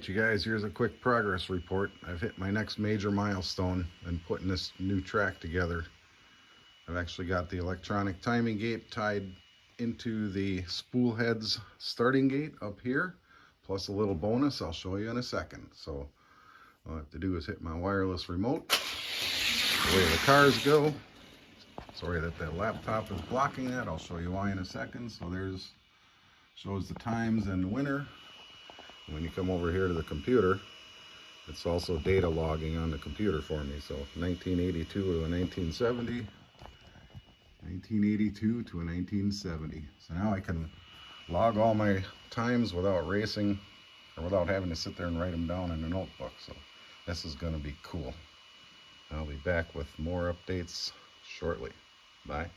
Alright you guys, here's a quick progress report. I've hit my next major milestone in putting this new track together. I've actually got the electronic timing gate tied into the Spool Heads starting gate up here, plus a little bonus I'll show you in a second. So all I have to do is hit my wireless remote. The way the cars go. Sorry that laptop is blocking that. I'll show you why in a second. So there's shows the times and the winter. When you come over here to the computer, it's also data logging on the computer for me. So 1982 to a 1970, 1982 to a 1970. So now I can log all my times without racing or without having to sit there and write them down in a notebook. So this is going to be cool. I'll be back with more updates shortly. Bye.